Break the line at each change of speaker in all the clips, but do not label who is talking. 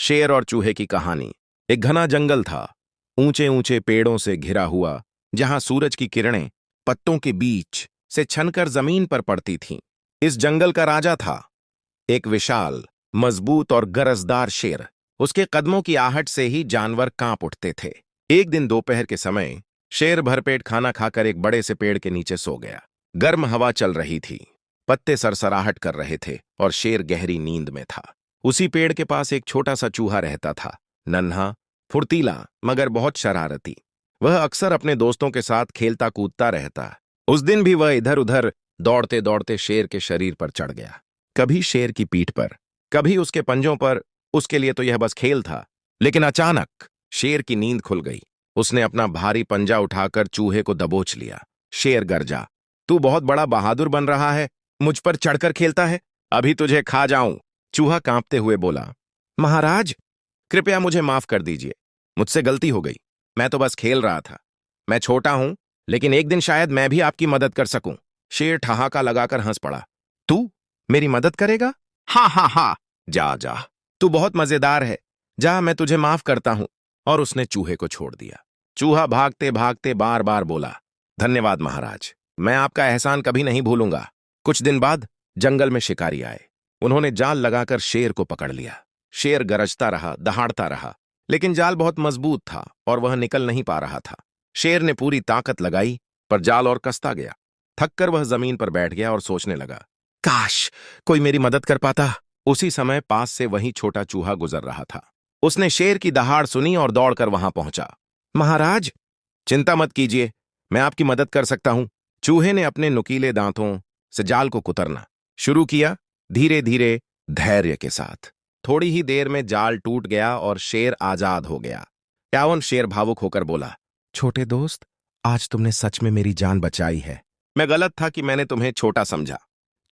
शेर और चूहे की कहानी। एक घना जंगल था, ऊंचे ऊंचे पेड़ों से घिरा हुआ, जहां सूरज की किरणें पत्तों के बीच से छनकर जमीन पर पड़ती थीं। इस जंगल का राजा था एक विशाल, मजबूत और गरजदार शेर। उसके कदमों की आहट से ही जानवर कांप उठते थे। एक दिन दोपहर के समय शेर भरपेट खाना खाकर एक बड़े से पेड़ के नीचे सो गया। गर्म हवा चल रही थी, पत्ते सरसराहट कर रहे थे और शेर गहरी नींद में था। उसी पेड़ के पास एक छोटा सा चूहा रहता था, नन्हा, फुर्तीला मगर बहुत शरारती। वह अक्सर अपने दोस्तों के साथ खेलता कूदता रहता। उस दिन भी वह इधर उधर दौड़ते दौड़ते शेर के शरीर पर चढ़ गया, कभी शेर की पीठ पर, कभी उसके पंजों पर। उसके लिए तो यह बस खेल था। लेकिन अचानक शेर की नींद खुल गई। उसने अपना भारी पंजा उठाकर चूहे को दबोच लिया। शेर गरजा, तू बहुत बड़ा बहादुर बन रहा है, मुझ पर चढ़कर खेलता है, अभी तुझे खा जाऊं। चूहा कांपते हुए बोला, महाराज, कृपया मुझे माफ कर दीजिए, मुझसे गलती हो गई। मैं तो बस खेल रहा था। मैं छोटा हूं, लेकिन एक दिन शायद मैं भी आपकी मदद कर सकूं। शेर ठहाका लगाकर हंस पड़ा, तू मेरी मदद करेगा? हाँ हाँ हाँ, जा जा, तू बहुत मजेदार है, जा, मैं तुझे माफ करता हूं। और उसने चूहे को छोड़ दिया। चूहा भागते भागते बार बार बोला, धन्यवाद महाराज, मैं आपका एहसान कभी नहीं भूलूंगा। कुछ दिन बाद जंगल में शिकारी आए। उन्होंने जाल लगाकर शेर को पकड़ लिया। शेर गरजता रहा, दहाड़ता रहा, लेकिन जाल बहुत मजबूत था और वह निकल नहीं पा रहा था। शेर ने पूरी ताकत लगाई, पर जाल और कसता गया। थककर वह जमीन पर बैठ गया और सोचने लगा, काश कोई मेरी मदद कर पाता। उसी समय पास से वही छोटा चूहा गुजर रहा था। उसने शेर की दहाड़ सुनी और दौड़कर वहां पहुंचा। महाराज, चिंता मत कीजिए, मैं आपकी मदद कर सकता हूं। चूहे ने अपने नुकीले दांतों से जाल को कुतरना शुरू किया, धीरे धीरे, धैर्य के साथ। थोड़ी ही देर में जाल टूट गया और शेर आजाद हो गया। यावन शेर भावुक होकर बोला, छोटे दोस्त, आज तुमने सच में मेरी जान बचाई है। मैं गलत था कि मैंने तुम्हें छोटा समझा।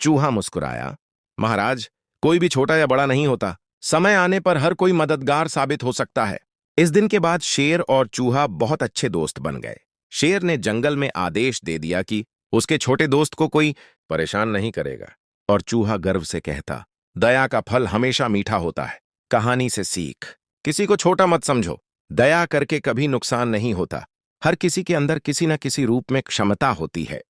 चूहा मुस्कुराया, महाराज, कोई भी छोटा या बड़ा नहीं होता, समय आने पर हर कोई मददगार साबित हो सकता है। इस दिन के बाद शेर और चूहा बहुत अच्छे दोस्त बन गए। शेर ने जंगल में आदेश दे दिया कि उसके छोटे दोस्त को कोई परेशान नहीं करेगा, और चूहा गर्व से कहता, दया का फल हमेशा मीठा होता है। कहानी से सीख, किसी को छोटा मत समझो, दया करके कभी नुकसान नहीं होता। हर किसी के अंदर किसी न किसी रूप में क्षमता होती है।